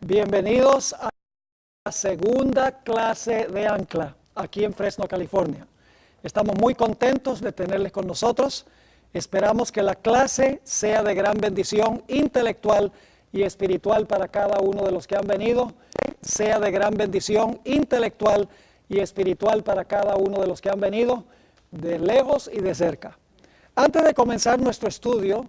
Bienvenidos a la segunda clase de Ancla, aquí en Fresno, California. Estamos muy contentos de tenerles con nosotros. Esperamos que la clase sea de gran bendición intelectual y espiritual para cada uno de los que han venido. Sea de gran bendición intelectual y espiritual para cada uno de los que han venido, de lejos y de cerca. Antes de comenzar nuestro estudio,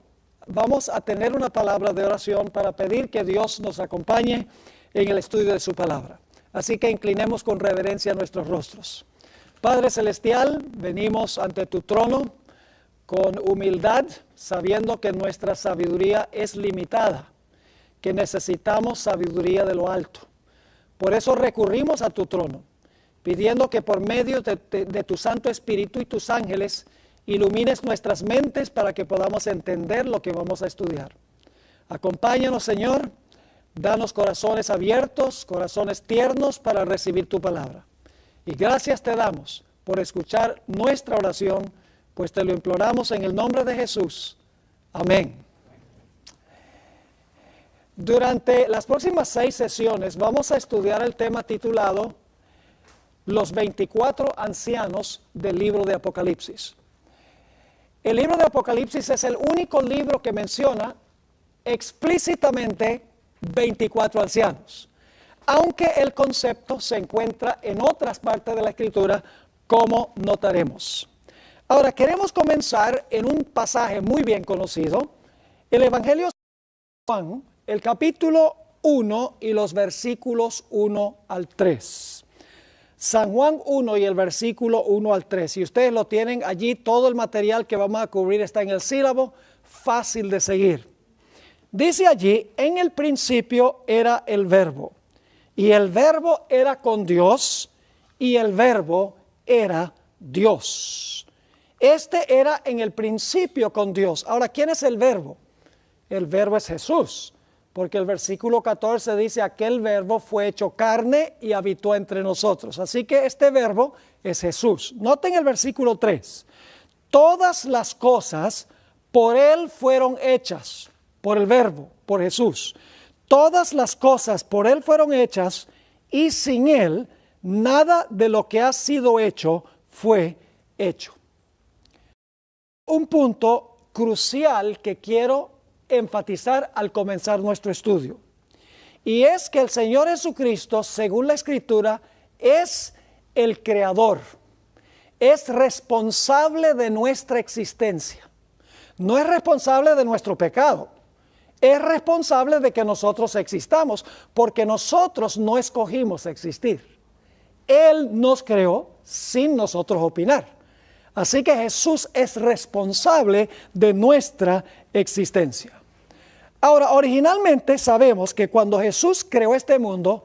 vamos a tener una palabra de oración para pedir que Dios nos acompañe en el estudio de su palabra. Así que inclinemos con reverencia nuestros rostros. Padre Celestial, venimos ante tu trono con humildad, sabiendo que nuestra sabiduría es limitada, que necesitamos sabiduría de lo alto. Por eso recurrimos a tu trono, pidiendo que por medio de tu Santo Espíritu y tus ángeles, ilumines nuestras mentes para que podamos entender lo que vamos a estudiar. Acompáñanos, Señor, danos corazones abiertos, corazones tiernos para recibir tu palabra. Y gracias te damos por escuchar nuestra oración, pues te lo imploramos en el nombre de Jesús. Amén. Durante las próximas 6 sesiones vamos a estudiar el tema titulado Los 24 ancianos del libro de Apocalipsis. El libro de Apocalipsis es el único libro que menciona explícitamente 24 ancianos, aunque el concepto se encuentra en otras partes de la Escritura, como notaremos. Ahora, queremos comenzar en un pasaje muy bien conocido, el Evangelio de Juan, el capítulo 1 y los versículos 1 al 3. San Juan 1 y el versículo 1 al 3. Si ustedes lo tienen allí, todo el material que vamos a cubrir está en el sílabo, fácil de seguir. Dice allí, en el principio era el Verbo, y el Verbo era con Dios, y el Verbo era Dios. Este era en el principio con Dios. Ahora, ¿quién es el Verbo? El Verbo es Jesús. Porque el versículo 14 dice, aquel verbo fue hecho carne y habitó entre nosotros. Así que este verbo es Jesús. Noten el versículo 3. Todas las cosas por él fueron hechas, por el verbo, por Jesús. Todas las cosas por él fueron hechas y sin él nada de lo que ha sido hecho fue hecho. Un punto crucial que quiero enfatizar al comenzar nuestro estudio, y es que el Señor Jesucristo, según la Escritura, es el creador, es responsable de nuestra existencia, no es responsable de nuestro pecado, es responsable de que nosotros existamos, porque nosotros no escogimos existir. Él nos creó sin nosotros opinar. Así que Jesús es responsable de nuestra existencia. Ahora, originalmente sabemos que cuando Jesús creó este mundo,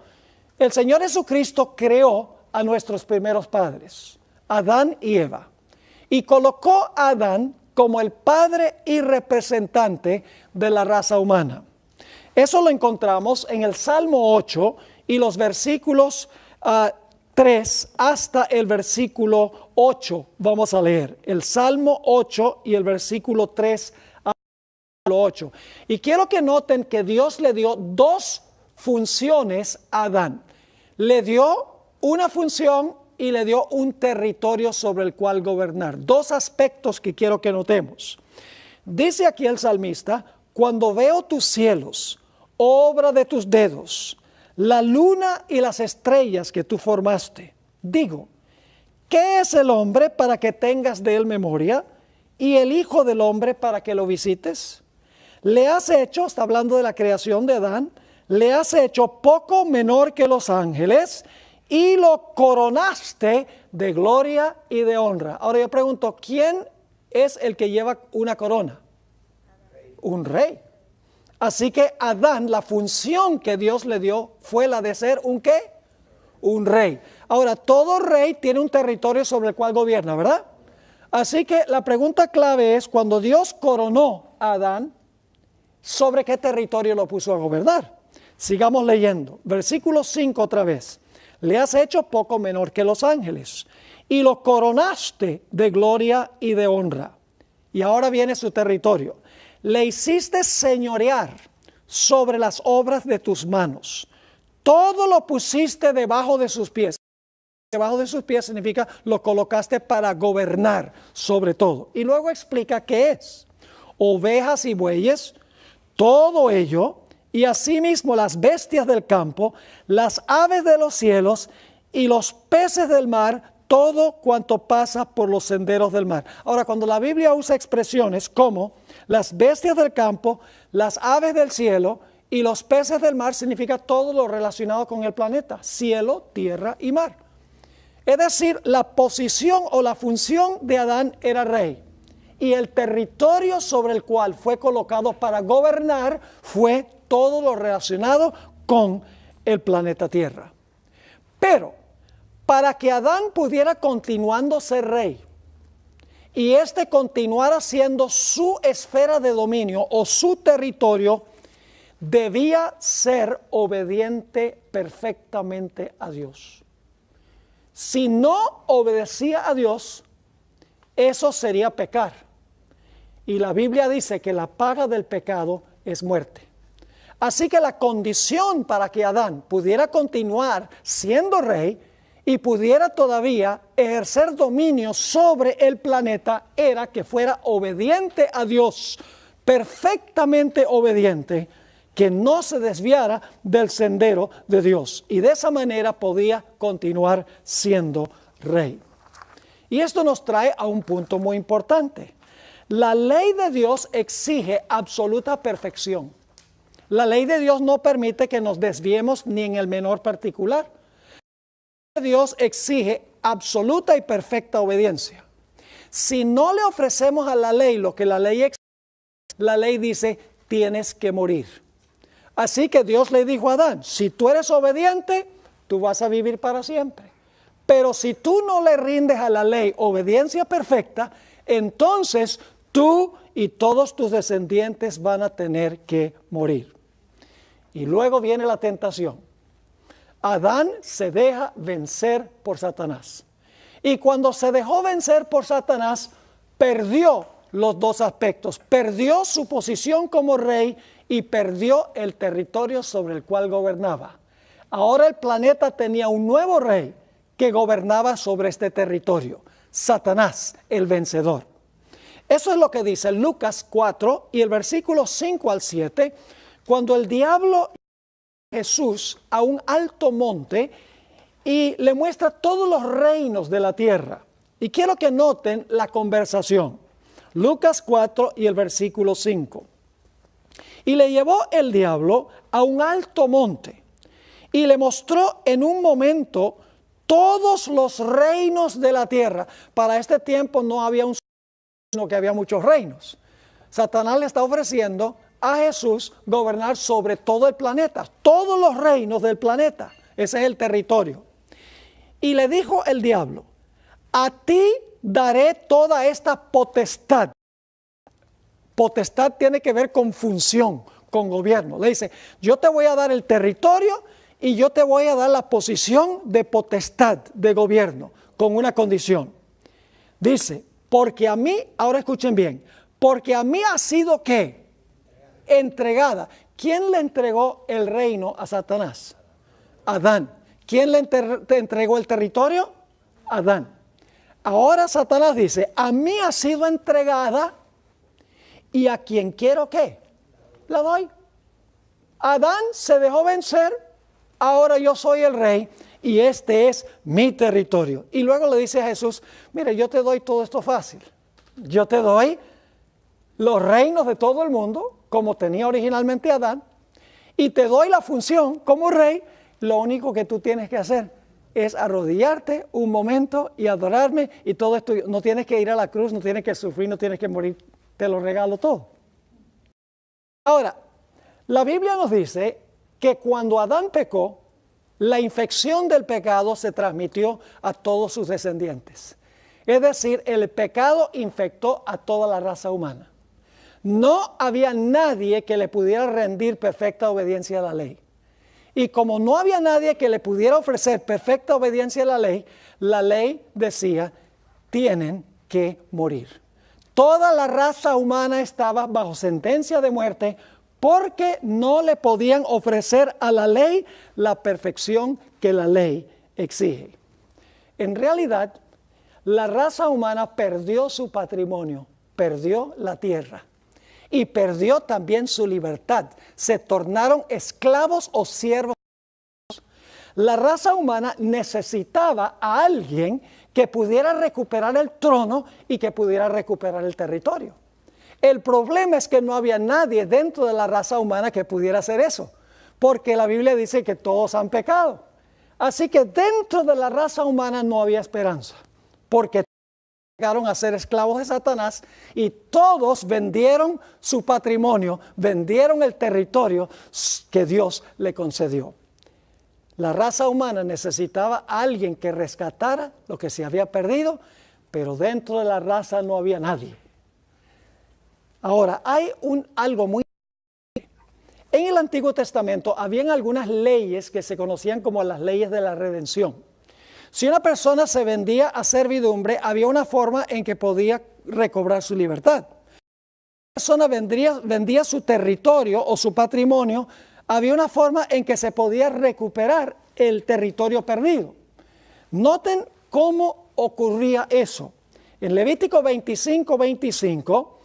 el Señor Jesucristo creó a nuestros primeros padres, Adán y Eva, y colocó a Adán como el padre y representante de la raza humana. Eso lo encontramos en el Salmo 8 y los versículos 3 hasta el versículo 8. Vamos a leer el Salmo 8 y el versículo 3 hasta el 8. Y quiero que noten que Dios le dio 2 funciones a Adán. Le dio una función y le dio un territorio sobre el cual gobernar. 2 aspectos que quiero que notemos. Dice aquí el salmista, cuando veo tus cielos, obra de tus dedos, la luna y las estrellas que tú formaste, digo, ¿qué es el hombre para que tengas de él memoria? ¿Y el hijo del hombre para que lo visites? Le has hecho, está hablando de la creación de Adán, le has hecho poco menor que los ángeles y lo coronaste de gloria y de honra. Ahora yo pregunto, ¿quién es el que lleva una corona? Un rey. Así que Adán, la función que Dios le dio fue la de ser ¿un qué? Un rey. Ahora, todo rey tiene un territorio sobre el cual gobierna, ¿verdad? Así que la pregunta clave es, cuando Dios coronó a Adán, ¿sobre qué territorio lo puso a gobernar? Sigamos leyendo. Versículo 5 otra vez. Le has hecho poco menor que los ángeles y lo coronaste de gloria y de honra. Y ahora viene su territorio. Le hiciste señorear sobre las obras de tus manos. Todo lo pusiste debajo de sus pies. Debajo de sus pies significa lo colocaste para gobernar sobre todo. Y luego explica qué es. Ovejas y bueyes, todo ello, y asimismo las bestias del campo, las aves de los cielos y los peces del mar, todo cuanto pasa por los senderos del mar. Ahora, cuando la Biblia usa expresiones como las bestias del campo, las aves del cielo y los peces del mar, significa todo lo relacionado con el planeta, cielo, tierra y mar. Es decir, la posición o la función de Adán era rey. Y el territorio sobre el cual fue colocado para gobernar fue todo lo relacionado con el planeta Tierra. Pero para que Adán pudiera continuando ser rey y éste continuara siendo su esfera de dominio o su territorio, debía ser obediente perfectamente a Dios. Si no obedecía a Dios, eso sería pecar. Y la Biblia dice que la paga del pecado es muerte. Así que la condición para que Adán pudiera continuar siendo rey y pudiera todavía ejercer dominio sobre el planeta era que fuera obediente a Dios, perfectamente obediente, que no se desviara del sendero de Dios. Y de esa manera podía continuar siendo rey. Y esto nos trae a un punto muy importante. La ley de Dios exige absoluta perfección. La ley de Dios no permite que nos desviemos ni en el menor particular. La ley de Dios exige absoluta y perfecta obediencia. Si no le ofrecemos a la ley lo que la ley exige, la ley dice, tienes que morir. Así que Dios le dijo a Adán, si tú eres obediente, tú vas a vivir para siempre. Pero si tú no le rindes a la ley obediencia perfecta, entonces tú y todos tus descendientes van a tener que morir. Y luego viene la tentación. Adán se deja vencer por Satanás. Y cuando se dejó vencer por Satanás, perdió los dos aspectos. Perdió su posición como rey y perdió el territorio sobre el cual gobernaba. Ahora el planeta tenía un nuevo rey que gobernaba sobre este territorio, Satanás, el vencedor. Eso es lo que dice Lucas 4 y el versículo 5 al 7, cuando el diablo lleva a Jesús a un alto monte y le muestra todos los reinos de la tierra. Y quiero que noten la conversación. Lucas 4 y el versículo 5. Y le llevó el diablo a un alto monte y le mostró en un momento todos los reinos de la tierra. Para este tiempo no había un sino que había muchos reinos. Satanás le está ofreciendo a Jesús gobernar sobre todo el planeta, todos los reinos del planeta. Ese es el territorio. Y le dijo el diablo, a ti daré toda esta potestad. Potestad tiene que ver con función, con gobierno. Le dice, yo te voy a dar el territorio y yo te voy a dar la posición de potestad, de gobierno, con una condición. Dice, porque a mí, ahora escuchen bien, porque a mí ha sido ¿qué? Entregada. ¿Quién le entregó el reino a Satanás? Adán. ¿Quién le entregó el territorio? Adán. Ahora Satanás dice, a mí ha sido entregada y a quien quiero ¿qué? La doy. Adán se dejó vencer, ahora yo soy el rey y este es mi territorio. Y luego le dice a Jesús, mire, yo te doy todo esto fácil. Yo te doy los reinos de todo el mundo, como tenía originalmente Adán, y te doy la función como rey. Lo único que tú tienes que hacer es arrodillarte un momento y adorarme, y todo esto, no tienes que ir a la cruz, no tienes que sufrir, no tienes que morir, te lo regalo todo. Ahora, la Biblia nos dice que cuando Adán pecó, la infección del pecado se transmitió a todos sus descendientes. Es decir, el pecado infectó a toda la raza humana. No había nadie que le pudiera rendir perfecta obediencia a la ley. Y como no había nadie que le pudiera ofrecer perfecta obediencia a la ley decía, tienen que morir. Toda la raza humana estaba bajo sentencia de muerte porque no le podían ofrecer a la ley la perfección que la ley exige. En realidad, la raza humana perdió su patrimonio, perdió la tierra y perdió también su libertad. Se tornaron esclavos o siervos. La raza humana necesitaba a alguien que pudiera recuperar el trono y que pudiera recuperar el territorio. El problema es que no había nadie dentro de la raza humana que pudiera hacer eso, porque la Biblia dice que todos han pecado. Así que dentro de la raza humana no había esperanza, porque llegaron a ser esclavos de Satanás y todos vendieron su patrimonio, vendieron el territorio que Dios le concedió. La raza humana necesitaba a alguien que rescatara lo que se había perdido, pero dentro de la raza no había nadie. Ahora, hay algo muy... En el Antiguo Testamento habían algunas leyes que se conocían como las leyes de la redención. Si una persona se vendía a servidumbre, había una forma en que podía recobrar su libertad. Si una persona vendía su territorio o su patrimonio, había una forma en que se podía recuperar el territorio perdido. Noten cómo ocurría eso. En Levítico 25:25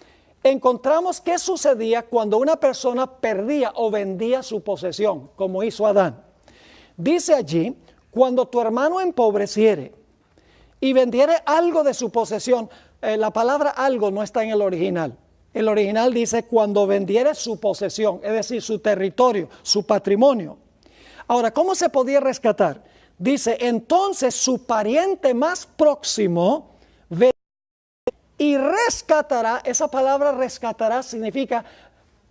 encontramos qué sucedía cuando una persona perdía o vendía su posesión, como hizo Adán. Dice allí, cuando tu hermano empobreciere y vendiere algo de su posesión, la palabra algo no está en el original. El original dice cuando vendiere su posesión, es decir, su territorio, su patrimonio. Ahora, ¿cómo se podía rescatar? Dice, entonces su pariente más próximo y rescatará. Esa palabra rescatará significa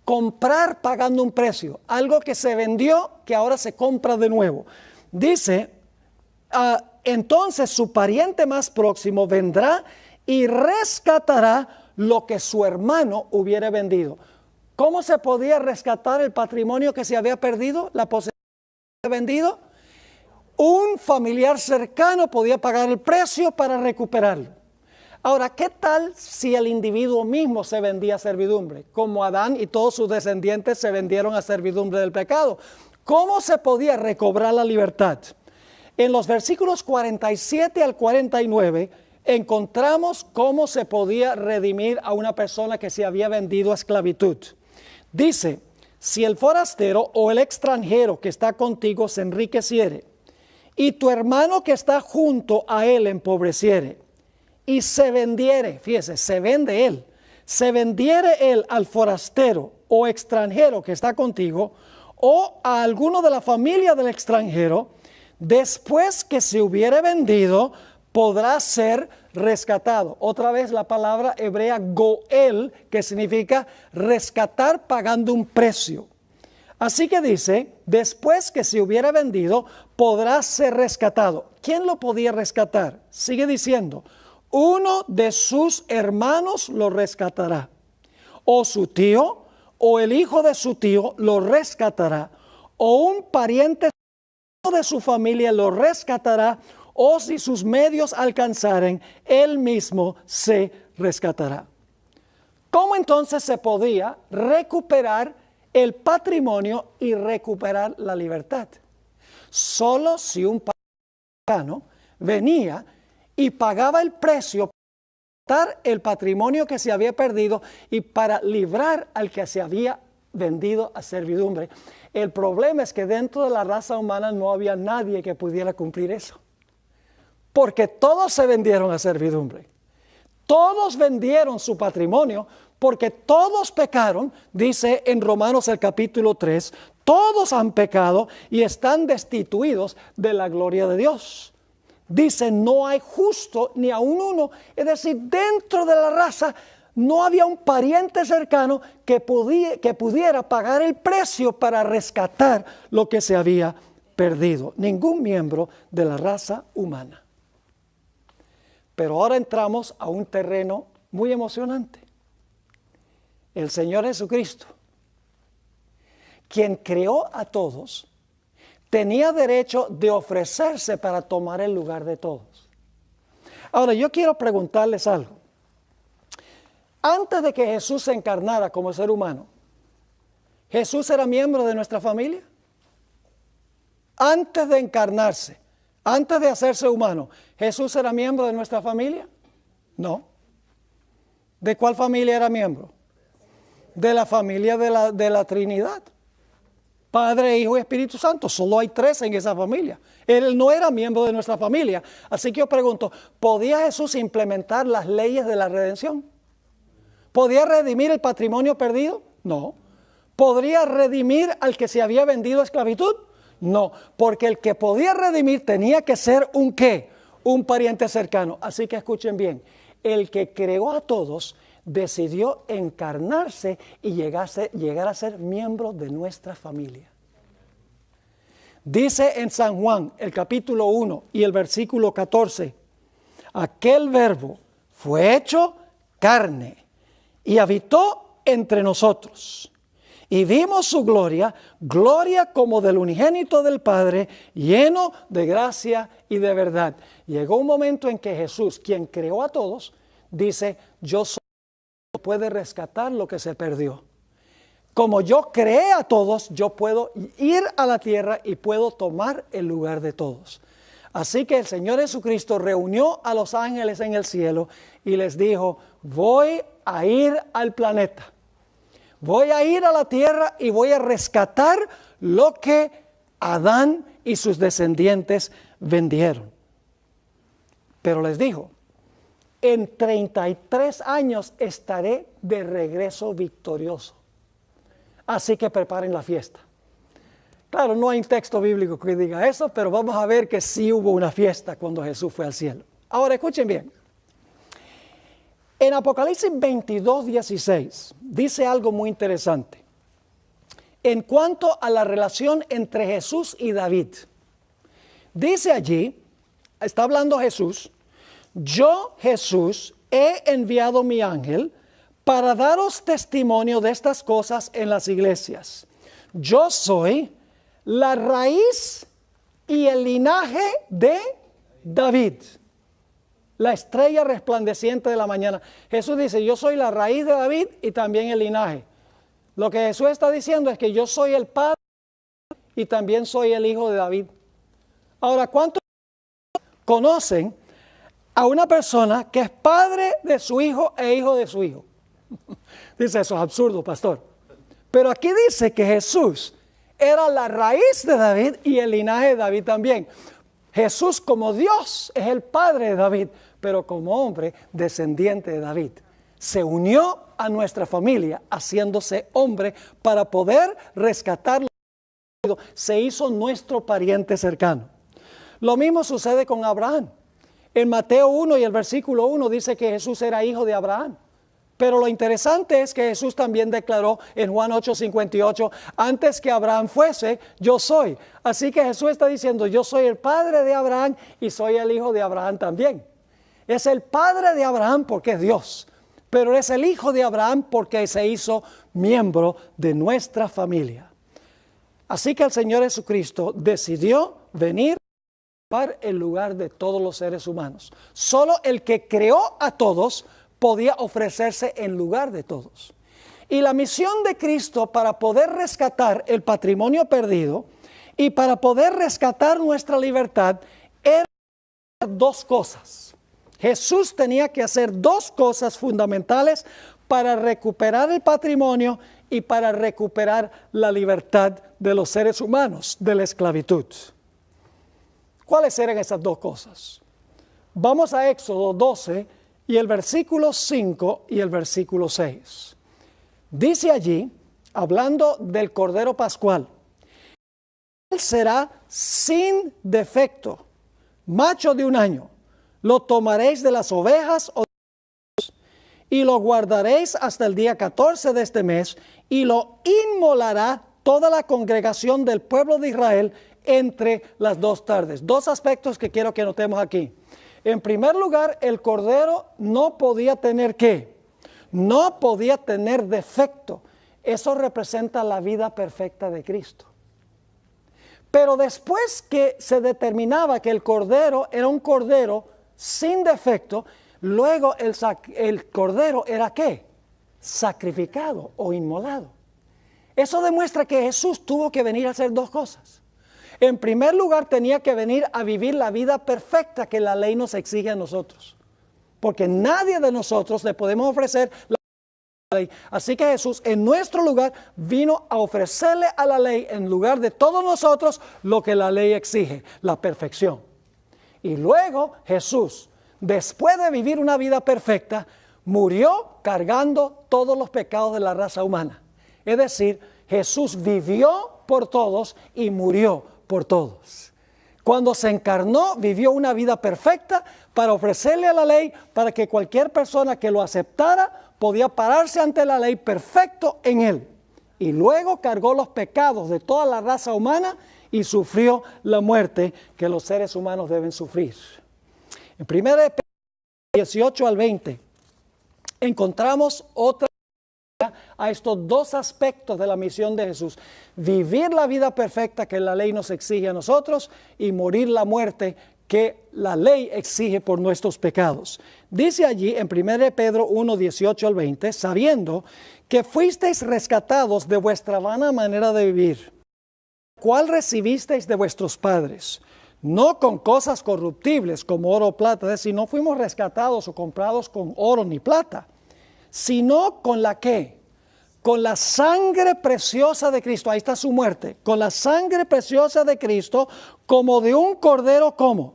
comprar pagando un precio. Algo que se vendió que ahora se compra de nuevo. Dice, entonces su pariente más próximo vendrá y rescatará lo que su hermano hubiera vendido. ¿Cómo se podía rescatar el patrimonio que se había perdido? La posesión que se había vendido. Un familiar cercano podía pagar el precio para recuperarlo. Ahora, ¿qué tal si el individuo mismo se vendía a servidumbre? Como Adán y todos sus descendientes se vendieron a servidumbre del pecado. ¿Cómo se podía recobrar la libertad? En los versículos 47 al 49 encontramos cómo se podía redimir a una persona que se había vendido a esclavitud. Dice, si el forastero o el extranjero que está contigo se enriqueciere, y tu hermano que está junto a él empobreciere, y se vendiere, fíjese, se vende él, se vendiere él al forastero o extranjero que está contigo, o a alguno de la familia del extranjero, después que se hubiere vendido, podrá ser rescatado. Otra vez la palabra hebrea goel, que significa rescatar pagando un precio. Así que dice, después que se hubiera vendido, podrá ser rescatado. ¿Quién lo podía rescatar? Sigue diciendo, uno de sus hermanos lo rescatará, o su tío, o el hijo de su tío lo rescatará, o un pariente de su familia lo rescatará, o si sus medios alcanzaren, él mismo se rescatará. ¿Cómo entonces se podía recuperar el patrimonio y recuperar la libertad? Solo si un pagano venía y pagaba el precio para dar el patrimonio que se había perdido y para librar al que se había vendido a servidumbre. El problema es que dentro de la raza humana no había nadie que pudiera cumplir eso, porque todos se vendieron a servidumbre. Todos vendieron su patrimonio porque todos pecaron, dice en Romanos el capítulo 3, todos han pecado y están destituidos de la gloria de Dios. Dice, no hay justo ni aun uno, es decir, dentro de la raza no había un pariente cercano que pudiera pagar el precio para rescatar lo que se había perdido. Ningún miembro de la raza humana. Pero ahora entramos a un terreno muy emocionante. El Señor Jesucristo, quien creó a todos, tenía derecho de ofrecerse para tomar el lugar de todos. Ahora, yo quiero preguntarles algo. Antes de que Jesús se encarnara como ser humano, ¿Jesús era miembro de nuestra familia? Antes de encarnarse, antes de hacerse humano, ¿Jesús era miembro de nuestra familia? No. ¿De cuál familia era miembro? De la familia de la Trinidad. Padre, Hijo y Espíritu Santo. Solo hay 3 en esa familia. Él no era miembro de nuestra familia. Así que yo pregunto, ¿podía Jesús implementar las leyes de la redención? ¿Podía redimir el patrimonio perdido? No. ¿Podría redimir al que se había vendido a esclavitud? No, porque el que podía redimir tenía que ser ¿un qué? Un pariente cercano. Así que escuchen bien, el que creó a todos decidió encarnarse y llegar a ser miembro de nuestra familia. Dice en San Juan, el capítulo 1 y el versículo 14, aquel verbo fue hecho carne y habitó entre nosotros. Y vimos su gloria, gloria como del unigénito del Padre, lleno de gracia y de verdad. Llegó un momento en que Jesús, quien creó a todos, dice, yo soy el que puede rescatar lo que se perdió. Como yo creé a todos, yo puedo ir a la tierra y puedo tomar el lugar de todos. Así que el Señor Jesucristo reunió a los ángeles en el cielo y les dijo, voy a ir al planeta. Voy a ir a la tierra y voy a rescatar lo que Adán y sus descendientes vendieron. Pero les dijo, en 33 años estaré de regreso victorioso. Así que preparen la fiesta. Claro, no hay un texto bíblico que diga eso, pero vamos a ver que sí hubo una fiesta cuando Jesús fue al cielo. Ahora escuchen bien. En Apocalipsis 22:16 dice algo muy interesante. En cuanto a la relación entre Jesús y David. Dice allí, está hablando Jesús, yo Jesús he enviado mi ángel para daros testimonio de estas cosas en las iglesias. Yo soy la raíz y el linaje de David. La estrella resplandeciente de la mañana. Jesús dice, yo soy la raíz de David y también el linaje. Lo que Jesús está diciendo es que yo soy el padre y también soy el hijo de David. Ahora, ¿cuántos conocen a una persona que es padre de su hijo e hijo de su hijo? Dice, eso es absurdo, pastor. Pero aquí dice que Jesús era la raíz de David y el linaje de David también. Jesús como Dios es el padre de David, pero como hombre descendiente de David. Se unió a nuestra familia haciéndose hombre para poder rescatarlo. Se hizo nuestro pariente cercano. Lo mismo sucede con Abraham. En Mateo 1 y el versículo 1 dice que Jesús era hijo de Abraham. Pero lo interesante es que Jesús también declaró en Juan 8:58, antes que Abraham fuese, yo soy. Así que Jesús está diciendo, yo soy el padre de Abraham y soy el hijo de Abraham también. Es el padre de Abraham porque es Dios, pero es el hijo de Abraham porque se hizo miembro de nuestra familia. Así que el Señor Jesucristo decidió venir a ocupar el lugar de todos los seres humanos. Solo el que creó a todos podía ofrecerse en lugar de todos. Y la misión de Cristo para poder rescatar el patrimonio perdido y para poder rescatar nuestra libertad era dos cosas. Jesús tenía que hacer dos cosas fundamentales para recuperar el patrimonio y para recuperar la libertad de los seres humanos de la esclavitud. ¿Cuáles eran esas dos cosas? Vamos a Éxodo 12 y el versículo 5 y el versículo 6. Dice allí, hablando del Cordero Pascual, él será sin defecto, macho de 1 año. Lo tomaréis de las ovejas y lo guardaréis hasta el día 14 de este mes y lo inmolará toda la congregación del pueblo de Israel entre las 2 tardes. 2 aspectos que quiero que notemos aquí. En primer lugar, el cordero no podía tener ¿qué? No podía tener defecto. Eso representa la vida perfecta de Cristo. Pero después que se determinaba que el cordero era un cordero sin defecto, luego el cordero era ¿qué? Sacrificado o inmolado. Eso demuestra que Jesús tuvo que venir a hacer dos cosas. En primer lugar, tenía que venir a vivir la vida perfecta que la ley nos exige a nosotros. Porque nadie de nosotros le podemos ofrecer la ley. Así que Jesús en nuestro lugar vino a ofrecerle a la ley en lugar de todos nosotros lo que la ley exige, la perfección. Y luego Jesús, después de vivir una vida perfecta, murió cargando todos los pecados de la raza humana. Es decir, Jesús vivió por todos y murió por todos. Cuando se encarnó, vivió una vida perfecta para ofrecerle a la ley, para que cualquier persona que lo aceptara podía pararse ante la ley perfecto en él. Y luego cargó los pecados de toda la raza humana y sufrió la muerte que los seres humanos deben sufrir. En 1 Pedro 18 al 20 encontramos otra a estos dos aspectos de la misión de Jesús: vivir la vida perfecta que la ley nos exige a nosotros y morir la muerte que la ley exige por nuestros pecados. Dice allí en 1 Pedro 1, 18 al 20, sabiendo que fuisteis rescatados de vuestra vana manera de vivir, cual recibisteis de vuestros padres, no con cosas corruptibles como oro o plata, es decir, no fuimos rescatados o comprados con oro ni plata, sino con la ¿qué? Con la sangre preciosa de Cristo. Ahí está su muerte. Con la sangre preciosa de Cristo, como de un cordero, ¿cómo?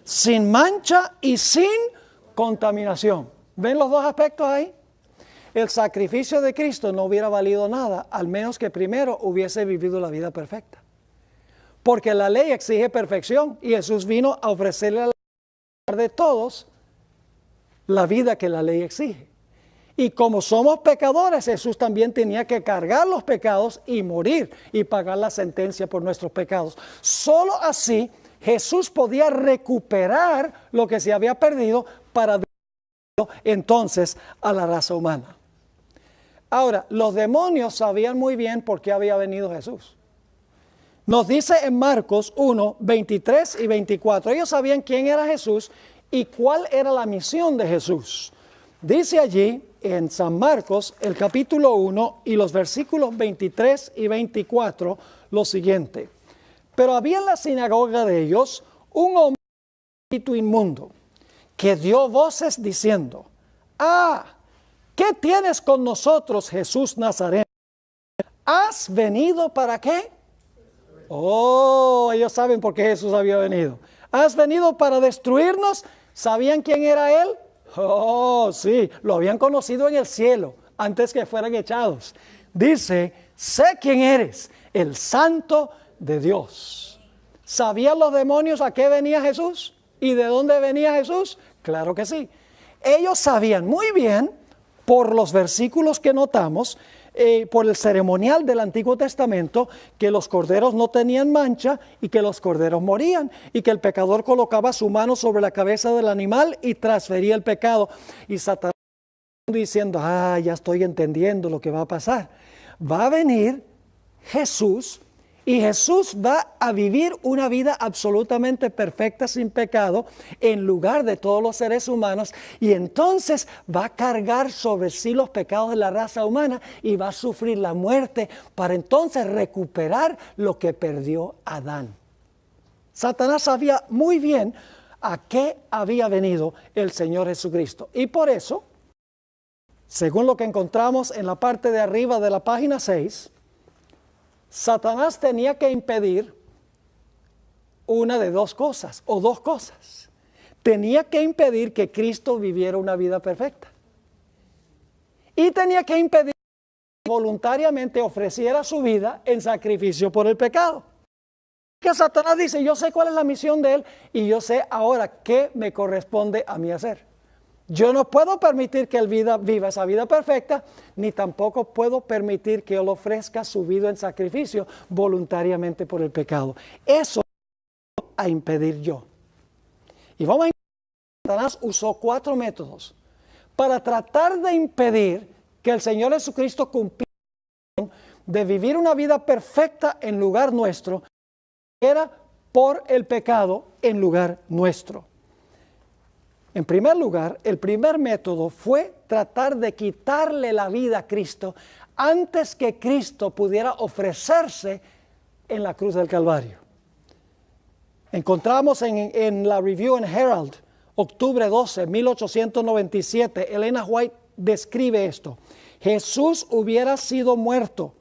Sin mancha y sin contaminación. ¿Ven los dos aspectos ahí? El sacrificio de Cristo no hubiera valido nada, al menos que primero hubiese vivido la vida perfecta. Porque la ley exige perfección y Jesús vino a ofrecerle a la de todos la vida que la ley exige. Y como somos pecadores, Jesús también tenía que cargar los pecados y morir y pagar la sentencia por nuestros pecados. Solo así Jesús podía recuperar lo que se había perdido para darlo entonces a la raza humana. Ahora, los demonios sabían muy bien por qué había venido Jesús. Nos dice en Marcos 1, 23 y 24. Ellos sabían quién era Jesús y cuál era la misión de Jesús. Dice allí en San Marcos, el capítulo 1 y los versículos 23 y 24, lo siguiente. Pero había en la sinagoga de ellos un hombre de espíritu inmundo, que dio voces diciendo: ¡Ah! ¿Qué tienes con nosotros, Jesús Nazareno? ¿Has venido para qué? Oh, ellos saben por qué Jesús había venido. ¿Has venido para destruirnos? ¿Sabían quién era él? Oh, sí, lo habían conocido en el cielo antes que fueran echados. Dice: sé quién eres, el Santo de Dios. ¿Sabían los demonios a qué venía Jesús? ¿Y de dónde venía Jesús? Claro que sí. Ellos sabían muy bien, por los versículos que notamos, por el ceremonial del Antiguo Testamento, que los corderos no tenían mancha y que los corderos morían y que el pecador colocaba su mano sobre la cabeza del animal y transfería el pecado. Y Satanás diciendo: ya estoy entendiendo lo que va a pasar. Va a venir Jesús y Jesús va a vivir una vida absolutamente perfecta, sin pecado, en lugar de todos los seres humanos, y entonces va a cargar sobre sí los pecados de la raza humana y va a sufrir la muerte para entonces recuperar lo que perdió Adán. Satanás sabía muy bien a qué había venido el Señor Jesucristo, y por eso, según lo que encontramos en la parte de arriba de la página 6, Satanás tenía que impedir una de dos cosas, o dos cosas. Tenía que impedir que Cristo viviera una vida perfecta. Y tenía que impedir que voluntariamente ofreciera su vida en sacrificio por el pecado. Que Satanás dice: yo sé cuál es la misión de él y yo sé ahora qué me corresponde a mí hacer. Yo no puedo permitir que él viva esa vida perfecta, ni tampoco puedo permitir que él ofrezca su vida en sacrificio voluntariamente por el pecado. Eso a impedir yo. Y vamos a ver que Satanás usó 4 métodos para tratar de impedir que el Señor Jesucristo cumpliera de vivir una vida perfecta en lugar nuestro, era por el pecado en lugar nuestro. En primer lugar, el primer método fue tratar de quitarle la vida a Cristo antes que Cristo pudiera ofrecerse en la cruz del Calvario. Encontramos en la Review and Herald, octubre 12, 1897, Elena White describe esto. Jesús hubiera sido muerto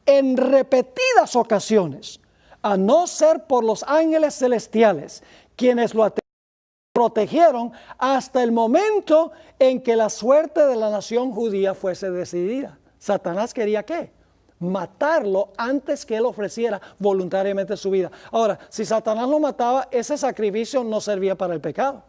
en repetidas ocasiones, a no ser por los ángeles celestiales, quienes lo protegieron hasta el momento en que la suerte de la nación judía fuese decidida. Satanás quería ¿qué? Matarlo antes que él ofreciera voluntariamente su vida. Ahora, si Satanás lo mataba, ese sacrificio no servía para el pecado.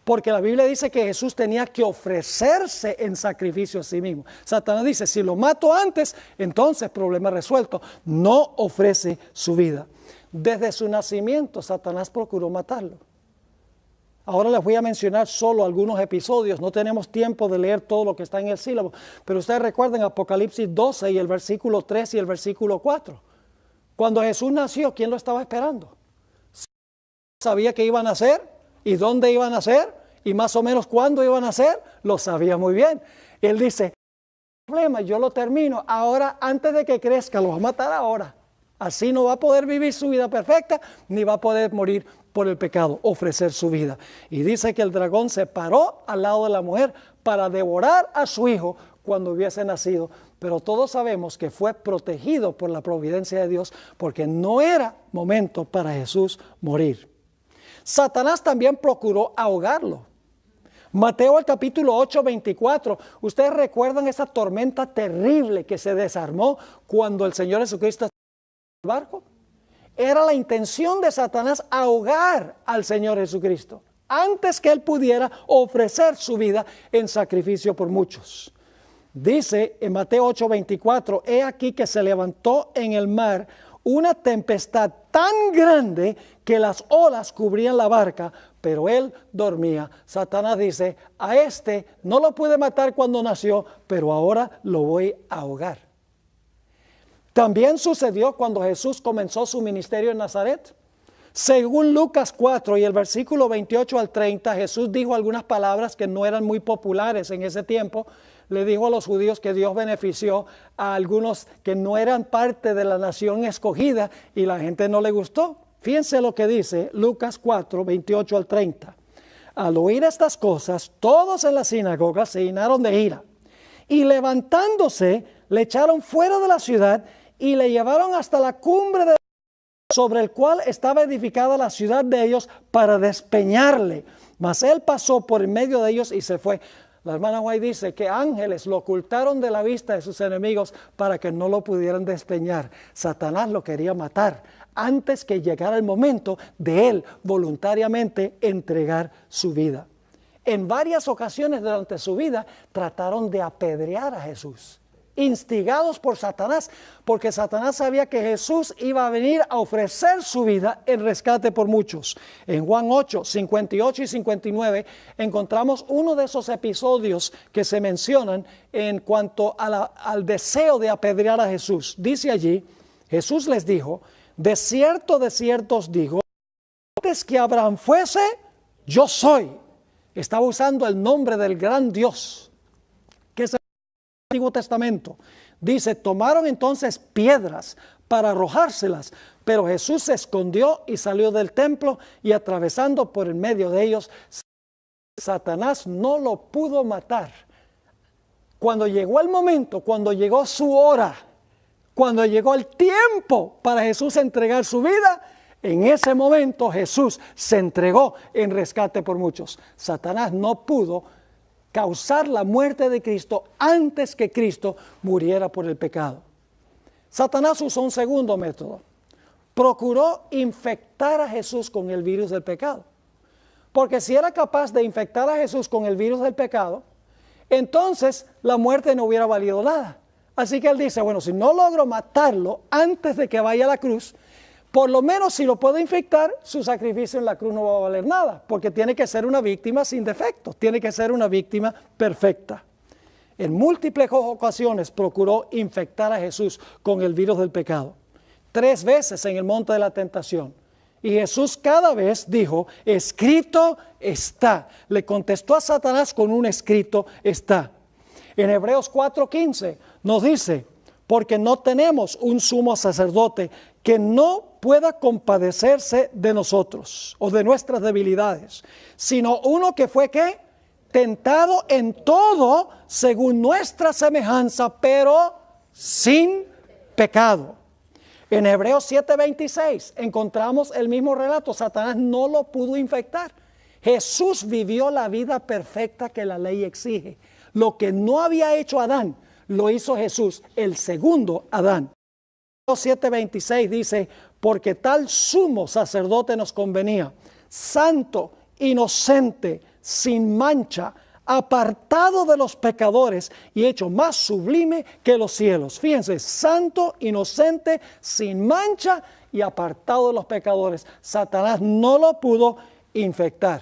Porque la Biblia dice que Jesús tenía que ofrecerse en sacrificio a sí mismo. Satanás dice, si lo mato antes, entonces problema resuelto. No ofrece su vida. Desde su nacimiento, Satanás procuró matarlo. Ahora les voy a mencionar solo algunos episodios. No tenemos tiempo de leer todo lo que está en el sílabo. Pero ustedes recuerden Apocalipsis 12 y el versículo 3 y el versículo 4. Cuando Jesús nació, ¿quién lo estaba esperando? ¿Sabía qué iban a hacer? ¿Y dónde iban a hacer? ¿Y más o menos cuándo iban a hacer? Lo sabía muy bien. Él dice, problema, yo lo termino. Ahora, antes de que crezca, lo va a matar ahora. Así no va a poder vivir su vida perfecta, ni va a poder morir por el pecado, ofrecer su vida. Y dice que el dragón se paró al lado de la mujer para devorar a su hijo cuando hubiese nacido. Pero todos sabemos que fue protegido por la providencia de Dios, porque no era momento para Jesús morir. Satanás también procuró ahogarlo. Mateo el capítulo 8, 24. Ustedes recuerdan esa tormenta terrible que se desarmó cuando el Señor Jesucristo estaba en el barco. Era la intención de Satanás ahogar al Señor Jesucristo antes que él pudiera ofrecer su vida en sacrificio por muchos. Dice en Mateo 8, 24, he aquí que se levantó en el mar una tempestad tan grande que las olas cubrían la barca, pero él dormía. Satanás dice, a este no lo pude matar cuando nació, pero ahora lo voy a ahogar. También sucedió cuando Jesús comenzó su ministerio en Nazaret. Según Lucas 4 y el versículo 28 al 30, Jesús dijo algunas palabras que no eran muy populares en ese tiempo. Le dijo a los judíos que Dios benefició a algunos que no eran parte de la nación escogida y la gente no le gustó. Fíjense lo que dice Lucas 4, 28 al 30. Al oír estas cosas, todos en la sinagoga se llenaron de ira y levantándose le echaron fuera de la ciudad y le llevaron hasta la cumbre sobre el cual estaba edificada la ciudad de ellos para despeñarle. Mas él pasó por en medio de ellos y se fue. La hermana White dice que ángeles lo ocultaron de la vista de sus enemigos para que no lo pudieran despeñar. Satanás lo quería matar antes que llegara el momento de él voluntariamente entregar su vida. En varias ocasiones durante su vida trataron de apedrear a Jesús, instigados por Satanás, porque Satanás sabía que Jesús iba a venir a ofrecer su vida en rescate por muchos. En Juan 8, 58 y 59 encontramos uno de esos episodios que se mencionan en cuanto a al deseo de apedrear a Jesús. Dice allí, Jesús les dijo, de cierto os digo, antes que Abraham fuese, yo soy. Estaba usando el nombre del gran Dios, que es Antiguo Testamento. Dice, tomaron entonces piedras para arrojárselas, pero Jesús se escondió y salió del templo y atravesando por el medio de ellos, Satanás no lo pudo matar. Cuando llegó el momento, cuando llegó su hora, cuando llegó el tiempo para Jesús entregar su vida, en ese momento Jesús se entregó en rescate por muchos. Satanás no pudo causar la muerte de Cristo antes que Cristo muriera por el pecado. Satanás usó un segundo método. Procuró infectar a Jesús con el virus del pecado. Porque si era capaz de infectar a Jesús con el virus del pecado, entonces la muerte no hubiera valido nada. Así que él dice, bueno, si no logro matarlo antes de que vaya a la cruz, por lo menos si lo puedo infectar, su sacrificio en la cruz no va a valer nada, porque tiene que ser una víctima sin defectos, tiene que ser una víctima perfecta. En múltiples ocasiones procuró infectar a Jesús con el virus del pecado. 3 veces en el monte de la tentación. Y Jesús cada vez dijo, escrito está. Le contestó a Satanás con un escrito está. En Hebreos 4:15 nos dice, porque no tenemos un sumo sacerdote que no pueda compadecerse de nosotros o de nuestras debilidades, sino uno que fue ¿qué? Tentado en todo según nuestra semejanza, pero sin pecado. En Hebreos 7:26 encontramos el mismo relato. Satanás no lo pudo infectar. Jesús vivió la vida perfecta que la ley exige. Lo que no había hecho Adán, lo hizo Jesús, el segundo Adán. Hebreos 7:26 dice, porque tal sumo sacerdote nos convenía, santo, inocente, sin mancha, apartado de los pecadores y hecho más sublime que los cielos. Fíjense, santo, inocente, sin mancha y apartado de los pecadores. Satanás no lo pudo infectar.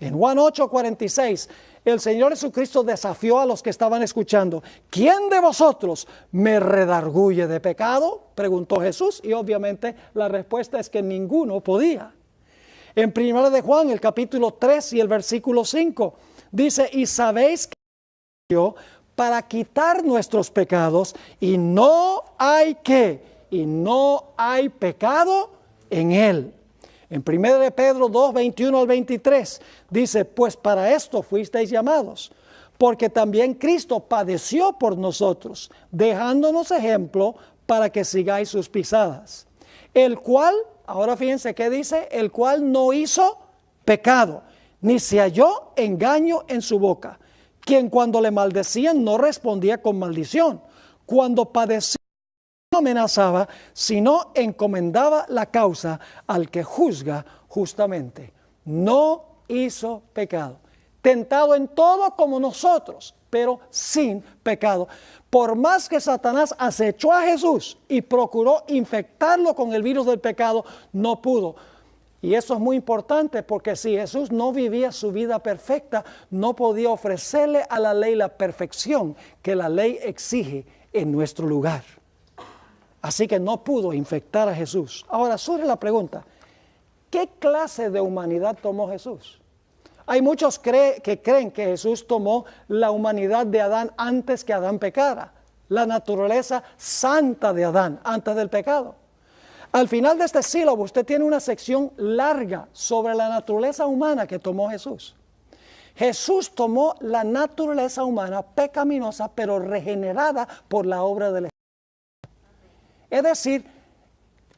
En Juan 8:46, el Señor Jesucristo desafió a los que estaban escuchando. ¿Quién de vosotros me redarguye de pecado? Preguntó Jesús, y obviamente la respuesta es que ninguno podía. En 1 de Juan, el capítulo 3 y el versículo 5, dice, y sabéis que yo para quitar nuestros pecados, y no hay pecado en él. En 1 de Pedro 2, 21 al 23, dice, pues para esto fuisteis llamados, porque también Cristo padeció por nosotros, dejándonos ejemplo para que sigáis sus pisadas. El cual, ahora fíjense qué dice, el cual no hizo pecado, ni se halló engaño en su boca, quien cuando le maldecían no respondía con maldición, cuando padecía no amenazaba, sino encomendaba la causa al que juzga justamente. No hizo pecado, tentado en todo como nosotros, pero sin pecado. Por más que Satanás acechó a Jesús y procuró infectarlo con el virus del pecado, no pudo. Y eso es muy importante porque si Jesús no vivía su vida perfecta, no podía ofrecerle a la ley la perfección que la ley exige en nuestro lugar. Así que no pudo infectar a Jesús. Ahora surge la pregunta, ¿qué clase de humanidad tomó Jesús? Hay muchos que creen que Jesús tomó la humanidad de Adán antes que Adán pecara, la naturaleza santa de Adán antes del pecado. Al final de este sílabo usted tiene una sección larga sobre la naturaleza humana que tomó Jesús. Jesús tomó la naturaleza humana pecaminosa pero regenerada por la obra del Espíritu. Es decir,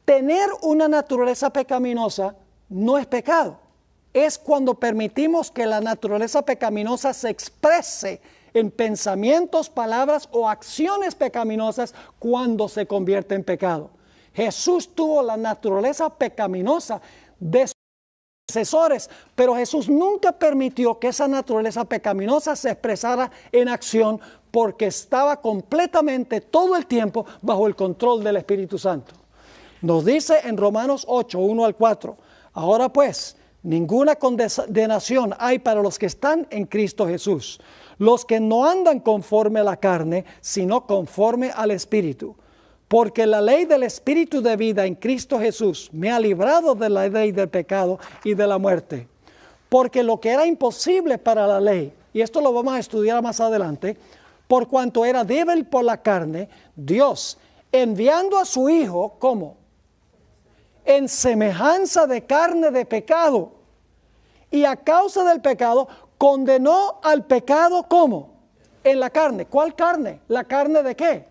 tener una naturaleza pecaminosa no es pecado. Es cuando permitimos que la naturaleza pecaminosa se exprese en pensamientos, palabras o acciones pecaminosas cuando se convierte en pecado. Jesús tuvo la naturaleza pecaminosa de sus antecesores, pero Jesús nunca permitió que esa naturaleza pecaminosa se expresara en acción porque estaba completamente todo el tiempo bajo el control del Espíritu Santo. Nos dice en Romanos 8, 1 al 4, ahora pues, ninguna condenación hay para los que están en Cristo Jesús, los que no andan conforme a la carne, sino conforme al Espíritu. Porque la ley del Espíritu de vida en Cristo Jesús me ha librado de la ley del pecado y de la muerte. Porque lo que era imposible para la ley, y esto lo vamos a estudiar más adelante, por cuanto era débil por la carne, Dios, enviando a su Hijo, ¿cómo? En semejanza de carne de pecado. Y a causa del pecado, condenó al pecado, ¿cómo? En la carne. ¿Cuál carne? ¿La carne de qué?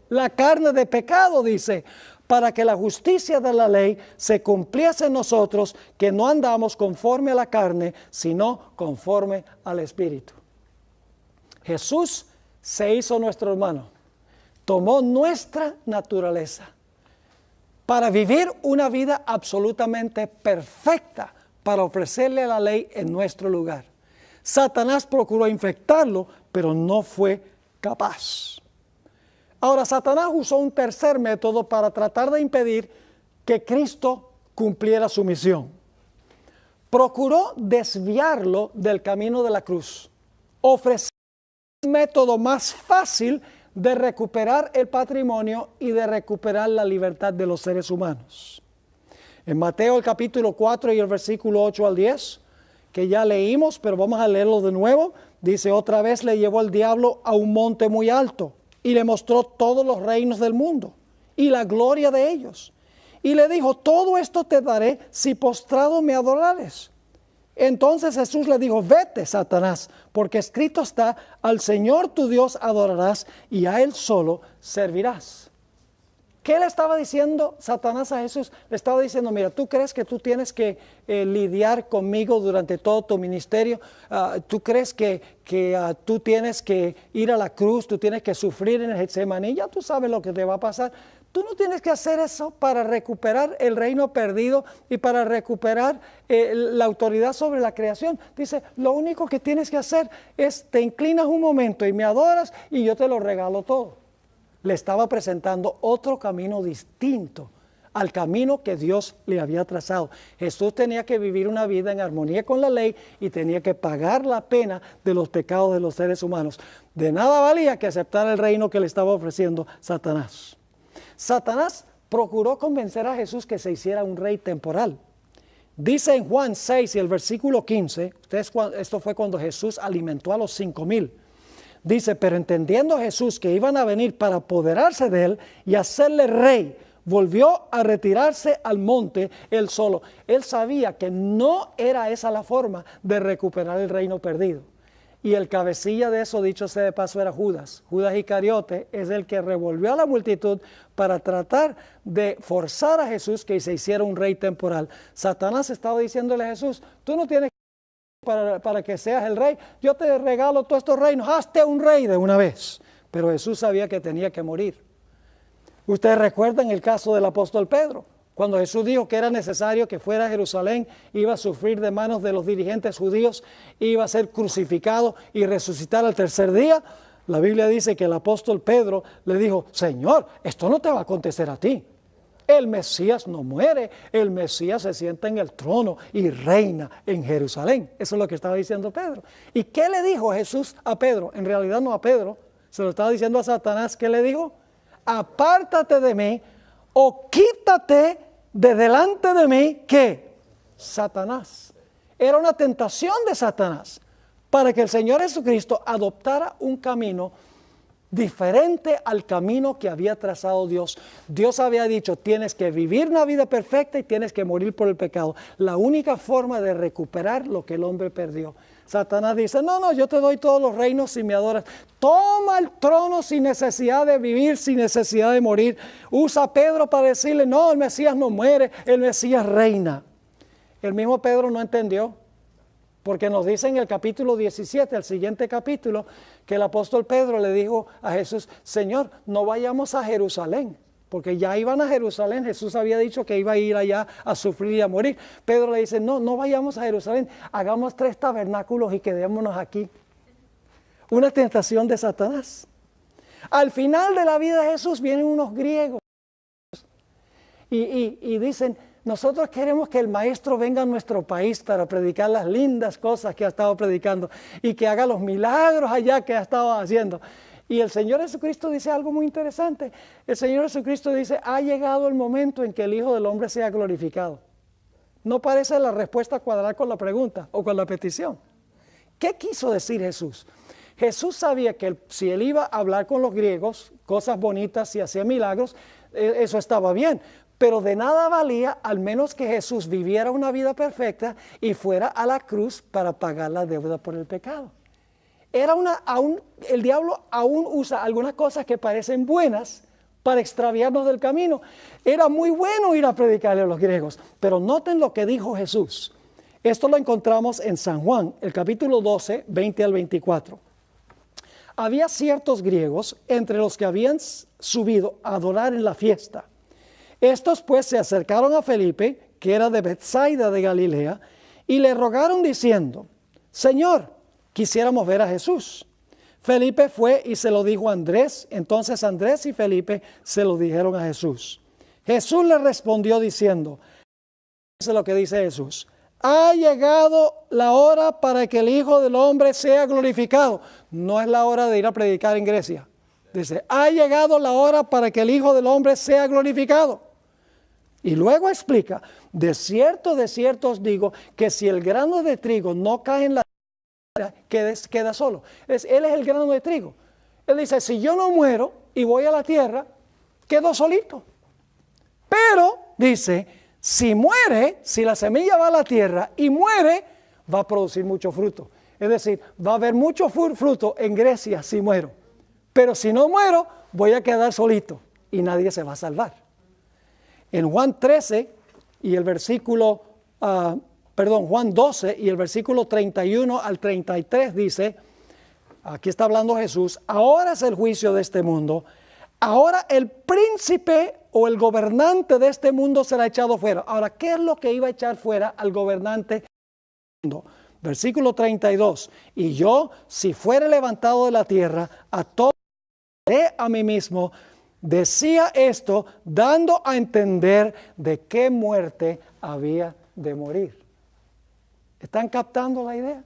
La carne de pecado, dice, para que la justicia de la ley se cumpliese en nosotros, que no andamos conforme a la carne, sino conforme al Espíritu. Jesús se hizo nuestro hermano, tomó nuestra naturaleza para vivir una vida absolutamente perfecta, para ofrecerle la ley en nuestro lugar. Satanás procuró infectarlo, pero no fue capaz. Ahora, Satanás usó un tercer método para tratar de impedir que Cristo cumpliera su misión. Procuró desviarlo del camino de la cruz, ofreciendo un método más fácil de recuperar el patrimonio y de recuperar la libertad de los seres humanos. En Mateo el capítulo 4 y el versículo 8 al 10, que ya leímos, pero vamos a leerlo de nuevo, dice: otra vez le llevó el diablo a un monte muy alto y le mostró todos los reinos del mundo y la gloria de ellos. Y le dijo: todo esto te daré si postrado me adorares. Entonces Jesús le dijo: vete, Satanás, porque escrito está: al Señor tu Dios adorarás y a Él solo servirás. ¿Qué le estaba diciendo Satanás a Jesús? Le estaba diciendo: mira, ¿tú crees que tú tienes que lidiar conmigo durante todo tu ministerio? ¿Tú crees que tú tienes que ir a la cruz? ¿Tú tienes que sufrir en el Getsemaní? Ya tú sabes lo que te va a pasar. Tú no tienes que hacer eso para recuperar el reino perdido y para recuperar la autoridad sobre la creación. Dice: lo único que tienes que hacer es te inclinas un momento y me adoras y yo te lo regalo todo. Le estaba presentando otro camino distinto al camino que Dios le había trazado. Jesús tenía que vivir una vida en armonía con la ley y tenía que pagar la pena de los pecados de los seres humanos. De nada valía que aceptara el reino que le estaba ofreciendo Satanás. Satanás procuró convencer a Jesús que se hiciera un rey temporal. Dice en Juan 6 y el versículo 15, esto fue cuando Jesús alimentó a los 5,000. Dice: pero entendiendo Jesús que iban a venir para apoderarse de él y hacerle rey, volvió a retirarse al monte él solo. Él sabía que no era esa la forma de recuperar el reino perdido. Y el cabecilla de eso, dicho sea de paso, era Judas. Judas Iscariote es el que revolvió a la multitud para tratar de forzar a Jesús que se hiciera un rey temporal. Satanás estaba diciéndole a Jesús: tú no tienes para que seas el rey, yo te regalo todos estos reinos, hazte un rey de una vez. Pero Jesús sabía que tenía que morir. Ustedes recuerdan el caso del apóstol Pedro, cuando Jesús dijo que era necesario que fuera a Jerusalén, iba a sufrir de manos de los dirigentes judíos, iba a ser crucificado y resucitar al tercer día. La Biblia dice que el apóstol Pedro le dijo: Señor, esto no te va a acontecer a ti. El Mesías no muere, el Mesías se sienta en el trono y reina en Jerusalén. Eso es lo que estaba diciendo Pedro. ¿Y qué le dijo Jesús a Pedro? En realidad no a Pedro, se lo estaba diciendo a Satanás. ¿Qué le dijo? Apártate de mí o quítate de delante de mí. ¿Qué? Satanás. Era una tentación de Satanás para que el Señor Jesucristo adoptara un camino diferente al camino que había trazado Dios. Dios había dicho: tienes que vivir una vida perfecta y tienes que morir por el pecado. La única forma de recuperar lo que el hombre perdió. Satanás dice: no, yo te doy todos los reinos si me adoras. Toma el trono sin necesidad de vivir, sin necesidad de morir. Usa a Pedro para decirle: no, el Mesías no muere, el Mesías reina. El mismo Pedro no entendió. Porque nos dice en el capítulo 17, el siguiente capítulo, que el apóstol Pedro le dijo a Jesús: Señor, no vayamos a Jerusalén. Porque ya iban a Jerusalén, Jesús había dicho que iba a ir allá a sufrir y a morir. Pedro le dice: no vayamos a Jerusalén, hagamos 3 tabernáculos y quedémonos aquí. Una tentación de Satanás. Al final de la vida de Jesús vienen unos griegos y dicen: nosotros queremos que el maestro venga a nuestro país para predicar las lindas cosas que ha estado predicando y que haga los milagros allá que ha estado haciendo. Y el Señor Jesucristo dice algo muy interesante. El Señor Jesucristo dice: ha llegado el momento en que el Hijo del Hombre sea glorificado. No parece la respuesta cuadrar con la pregunta o con la petición. ¿Qué quiso decir Jesús? Jesús sabía que si él iba a hablar con los griegos, cosas bonitas y hacía milagros, eso estaba bien. Pero de nada valía al menos que Jesús viviera una vida perfecta y fuera a la cruz para pagar la deuda por el pecado. El diablo aún usa algunas cosas que parecen buenas para extraviarnos del camino. Era muy bueno ir a predicarle a los griegos, pero noten lo que dijo Jesús. Esto lo encontramos en San Juan, el capítulo 12, 20 al 24. Había ciertos griegos entre los que habían subido a adorar en la fiesta. Estos pues se acercaron a Felipe, que era de Betsaida de Galilea, y le rogaron diciendo: Señor, quisiéramos ver a Jesús. Felipe fue y se lo dijo a Andrés. Entonces Andrés y Felipe se lo dijeron a Jesús. Jesús le respondió diciendo: eso es lo que dice Jesús: ha llegado la hora para que el Hijo del Hombre sea glorificado. No es la hora de ir a predicar en Grecia. Dice, ha llegado la hora para que el Hijo del Hombre sea glorificado. Y luego explica, de cierto os digo, que si el grano de trigo no cae en la tierra, queda solo. Él es el grano de trigo. Él dice, si yo no muero y voy a la tierra, quedo solito. Pero, dice, si muere, si la semilla va a la tierra y muere, va a producir mucho fruto. Es decir, va a haber mucho fruto en Grecia si muero. Pero si no muero, voy a quedar solito y nadie se va a salvar. En Juan 13 y el versículo, Juan 12 y el versículo 31 al 33 dice, aquí está hablando Jesús, ahora es el juicio de este mundo, ahora el príncipe o el gobernante de este mundo será echado fuera. Ahora, ¿qué es lo que iba a echar fuera al gobernante del mundo? Versículo 32, y yo, si fuere levantado de la tierra, a todos a mí mismo, decía esto dando a entender de qué muerte había de morir. ¿Están captando la idea?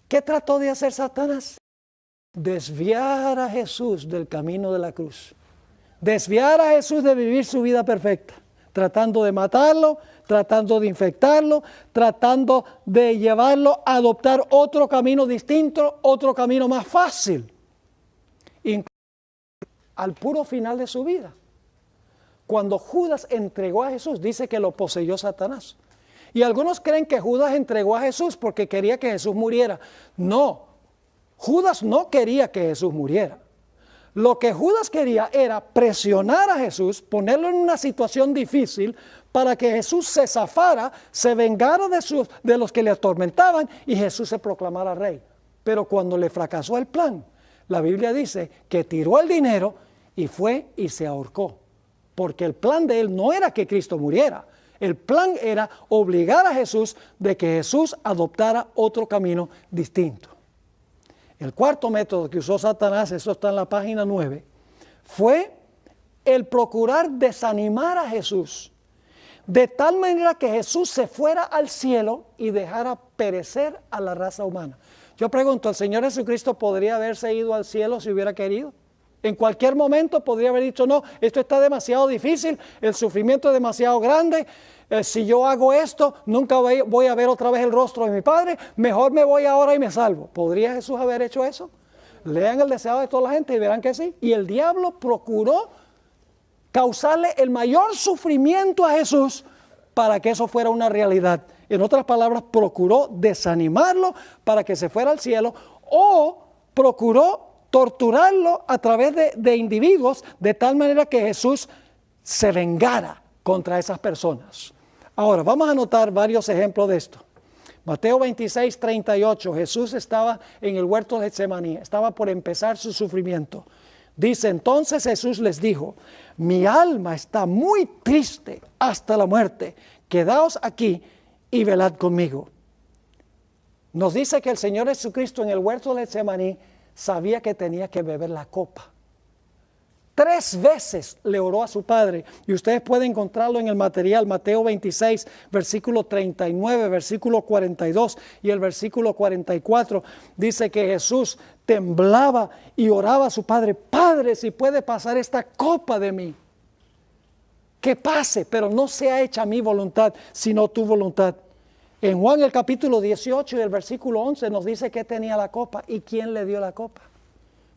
¿Qué trató de hacer Satanás? Desviar a Jesús del camino de la cruz. Desviar a Jesús de vivir su vida perfecta. Tratando de matarlo, tratando de infectarlo, tratando de llevarlo a adoptar otro camino distinto, otro camino más fácil. Incluso al puro final de su vida. Cuando Judas entregó a Jesús, dice que lo poseyó Satanás. Y algunos creen que Judas entregó a Jesús porque quería que Jesús muriera. No, Judas no quería que Jesús muriera. Lo que Judas quería era presionar a Jesús, ponerlo en una situación difícil para que Jesús se zafara, se vengara de los que le atormentaban y Jesús se proclamara rey. Pero cuando le fracasó el plan, la Biblia dice que tiró el dinero y fue y se ahorcó. Porque el plan de él no era que Cristo muriera. El plan era obligar a Jesús de que Jesús adoptara otro camino distinto. El cuarto método que usó Satanás, eso está en la página 9, fue el procurar desanimar a Jesús. De tal manera que Jesús se fuera al cielo y dejara perecer a la raza humana. Yo pregunto, ¿el Señor Jesucristo podría haberse ido al cielo si hubiera querido? En cualquier momento podría haber dicho, no, esto está demasiado difícil, el sufrimiento es demasiado grande, si yo hago esto, nunca voy a ver otra vez el rostro de mi Padre, mejor me voy ahora y me salvo. ¿Podría Jesús haber hecho eso? Lean el deseo de toda la gente y verán que sí. Y el diablo procuró causarle el mayor sufrimiento a Jesús para que eso fuera una realidad. En otras palabras, procuró desanimarlo para que se fuera al cielo o procuró torturarlo a través de individuos de tal manera que Jesús se vengara contra esas personas. Ahora, vamos a notar varios ejemplos de esto. Mateo 26, 38, Jesús estaba en el huerto de Getsemaní, estaba por empezar su sufrimiento. Dice, entonces Jesús les dijo, mi alma está muy triste hasta la muerte, quedaos aquí y velad conmigo. Nos dice que el Señor Jesucristo en el huerto de Getsemaní sabía que tenía que beber la copa. 3 veces le oró a su Padre, y ustedes pueden encontrarlo en el material, Mateo 26, versículo 39, versículo 42 y el versículo 44, dice que Jesús temblaba y oraba a su Padre, Padre, si puede pasar esta copa de mí, que pase, pero no sea hecha mi voluntad, sino tu voluntad. En Juan el capítulo 18 y el versículo 11 nos dice que tenía la copa y quién le dio la copa.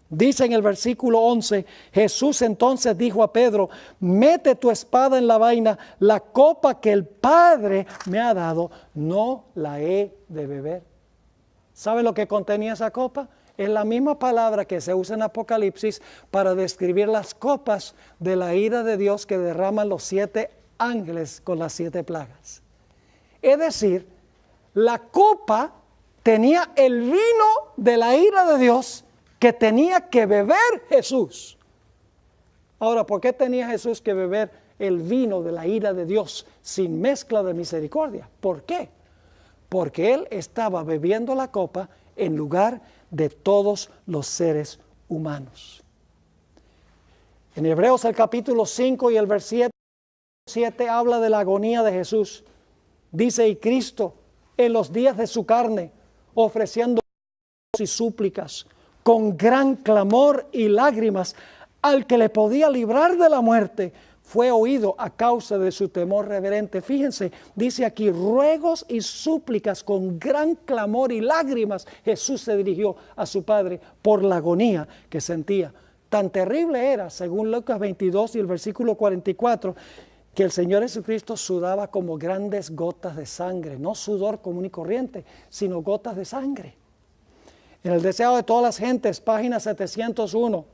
Dice en el versículo 11, Jesús entonces dijo a Pedro, mete tu espada en la vaina, la copa que el Padre me ha dado, no la he de beber. ¿Sabe lo que contenía esa copa? Es la misma palabra que se usa en Apocalipsis para describir las copas de la ira de Dios que derraman los 7 ángeles con las 7 plagas. Es decir, la copa tenía el vino de la ira de Dios que tenía que beber Jesús. Ahora, ¿por qué tenía Jesús que beber el vino de la ira de Dios sin mezcla de misericordia? ¿Por qué? Porque Él estaba bebiendo la copa en lugar de todos los seres humanos. En Hebreos el capítulo 5 y el versículo 7 habla de la agonía de Jesús. Dice, y Cristo en los días de su carne, ofreciendo y súplicas con gran clamor y lágrimas, al que le podía librar de la muerte, fue oído a causa de su temor reverente. Fíjense, dice aquí, ruegos y súplicas con gran clamor y lágrimas, Jesús se dirigió a su Padre por la agonía que sentía. Tan terrible era, según Lucas 22 y el versículo 44, que el Señor Jesucristo sudaba como grandes gotas de sangre, no sudor común y corriente, sino gotas de sangre. En el deseo de todas las gentes, página 701,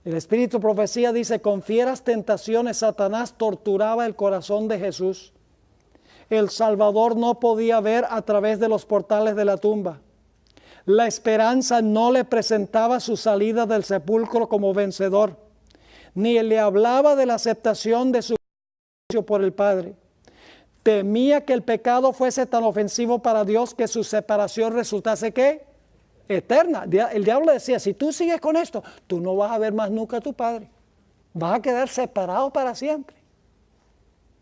el Espíritu Profecía dice, con fieras tentaciones Satanás torturaba el corazón de Jesús. El Salvador no podía ver a través de los portales de la tumba. La esperanza no le presentaba su salida del sepulcro como vencedor, ni le hablaba de la aceptación de su juicio por el Padre. Temía que el pecado fuese tan ofensivo para Dios que su separación resultase ¿qué? Eterna. El diablo decía, si tú sigues con esto, tú no vas a ver más nunca a tu Padre. Vas a quedar separado para siempre.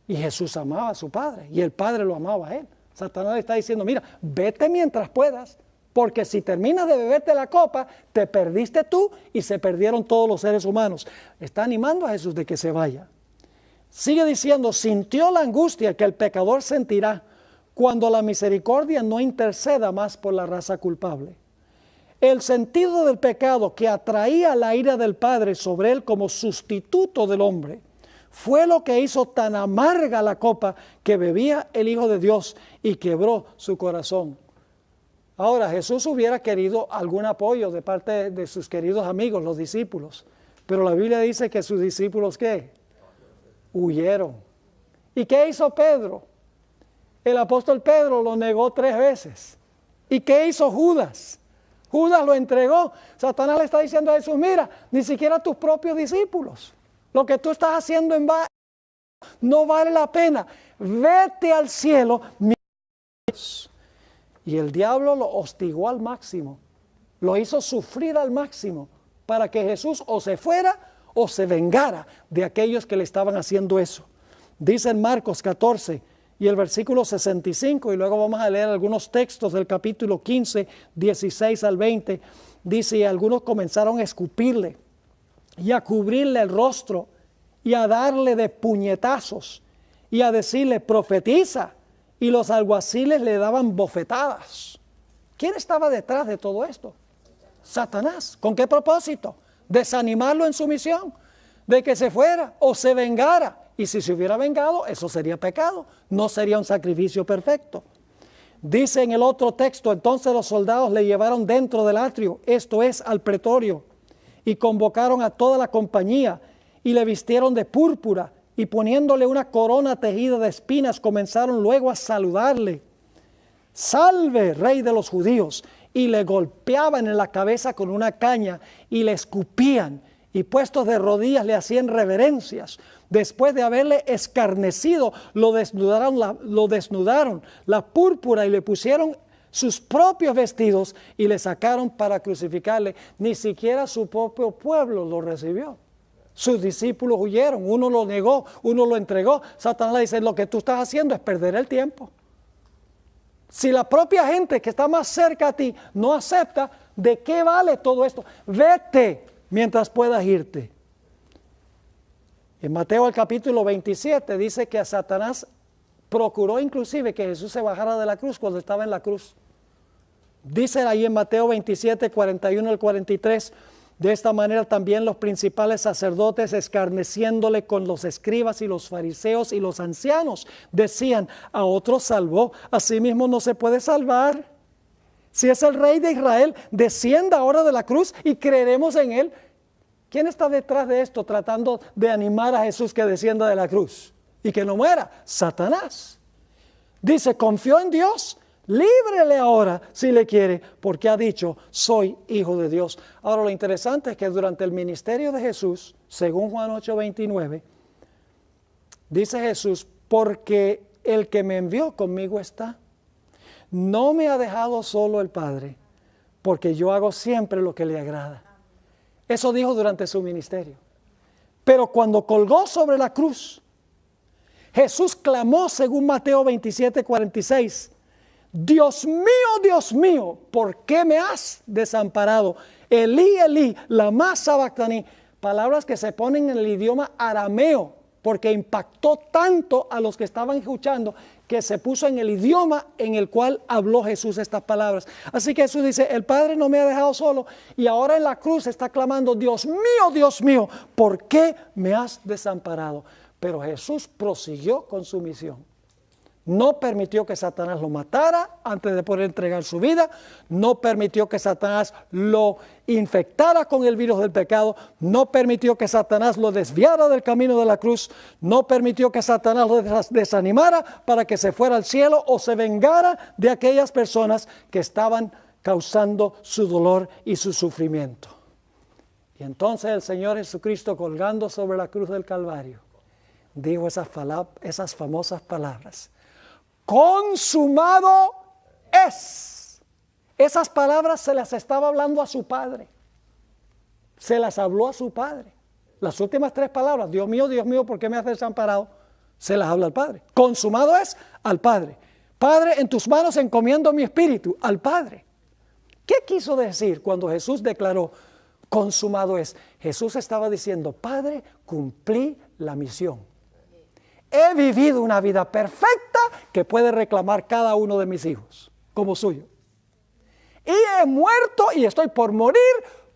Y Jesús amaba a su Padre y el Padre lo amaba a él. Satanás le está diciendo, mira, vete mientras puedas, porque si terminas de beberte la copa, te perdiste tú y se perdieron todos los seres humanos. Está animando a Jesús de que se vaya. Sigue diciendo, sintió la angustia que el pecador sentirá cuando la misericordia no interceda más por la raza culpable. El sentido del pecado que atraía la ira del Padre sobre él como sustituto del hombre fue lo que hizo tan amarga la copa que bebía el Hijo de Dios y quebró su corazón. Ahora, Jesús hubiera querido algún apoyo de parte de sus queridos amigos, los discípulos, pero la Biblia dice que sus discípulos, ¿qué? Huyeron. ¿Y qué hizo Pedro? El apóstol Pedro lo negó 3 veces. ¿Y qué hizo Judas? Judas lo entregó. Satanás le está diciendo a Jesús, mira, ni siquiera tus propios discípulos. Lo que tú estás haciendo no vale la pena. Vete al cielo. Y el diablo lo hostigó al máximo. Lo hizo sufrir al máximo para que Jesús o se fuera o se vengara de aquellos que le estaban haciendo eso. Dice en Marcos 14 y el versículo 65, y luego vamos a leer algunos textos del capítulo 15, 16 al 20. Dice, y algunos comenzaron a escupirle y a cubrirle el rostro y a darle de puñetazos y a decirle, profetiza. Y los alguaciles le daban bofetadas. ¿Quién estaba detrás de todo esto? Satanás. ¿Con qué propósito? Desanimarlo en su misión, de que se fuera o se vengara. Y si se hubiera vengado, eso sería pecado, no sería un sacrificio perfecto. Dice en el otro texto, entonces los soldados le llevaron dentro del atrio, esto es, al pretorio, y convocaron a toda la compañía, y le vistieron de púrpura, y poniéndole una corona tejida de espinas, comenzaron luego a saludarle. Salve, rey de los judíos. Y le golpeaban en la cabeza con una caña y le escupían y puestos de rodillas le hacían reverencias. Después de haberle escarnecido, lo desnudaron la púrpura y le pusieron sus propios vestidos y le sacaron para crucificarle. Ni siquiera su propio pueblo lo recibió. Sus discípulos huyeron, uno lo negó, uno lo entregó. Satanás le dice, lo que tú estás haciendo es perder el tiempo. Si la propia gente que está más cerca a ti no acepta, ¿de qué vale todo esto? Vete mientras puedas irte. En Mateo el capítulo 27 dice que a Satanás procuró inclusive que Jesús se bajara de la cruz cuando estaba en la cruz. Dice ahí en Mateo 27, 41 al 43, de esta manera también los principales sacerdotes, escarneciéndole con los escribas y los fariseos y los ancianos, decían, a otro salvó, a sí mismo no se puede salvar. Si es el rey de Israel, descienda ahora de la cruz y creeremos en él. ¿Quién está detrás de esto tratando de animar a Jesús que descienda de la cruz y que no muera? Satanás. Dice, confió en Dios. Líbrele ahora si le quiere, porque ha dicho, soy hijo de Dios. Ahora lo interesante es que durante el ministerio de Jesús, según Juan 8:29, dice Jesús, porque el que me envió conmigo está. No me ha dejado solo el Padre, porque yo hago siempre lo que le agrada. Eso dijo durante su ministerio. Pero cuando colgó sobre la cruz, Jesús clamó según Mateo 27:46, Dios mío, ¿por qué me has desamparado? Elí, Elí, lama sabactani. Palabras que se ponen en el idioma arameo, porque impactó tanto a los que estaban escuchando, que se puso en el idioma en el cual habló Jesús estas palabras. Así que Jesús dice, el Padre no me ha dejado solo, y ahora en la cruz está clamando, Dios mío, ¿por qué me has desamparado? Pero Jesús prosiguió con su misión. No permitió que Satanás lo matara antes de poder entregar su vida. No permitió que Satanás lo infectara con el virus del pecado. No permitió que Satanás lo desviara del camino de la cruz. No permitió que Satanás lo desanimara para que se fuera al cielo o se vengara de aquellas personas que estaban causando su dolor y su sufrimiento. Y entonces el Señor Jesucristo, colgando sobre la cruz del Calvario, dijo esas famosas palabras: consumado es. Esas palabras se las estaba hablando a su Padre. Se las habló a su Padre. Las últimas 3 palabras, Dios mío, ¿por qué me has desamparado? Se las habla al Padre. Consumado es al Padre. Padre, en tus manos encomiendo mi espíritu, al Padre. ¿Qué quiso decir cuando Jesús declaró consumado es? Jesús estaba diciendo, Padre, cumplí la misión. He vivido una vida perfecta que puede reclamar cada uno de mis hijos como suyo. Y he muerto y estoy por morir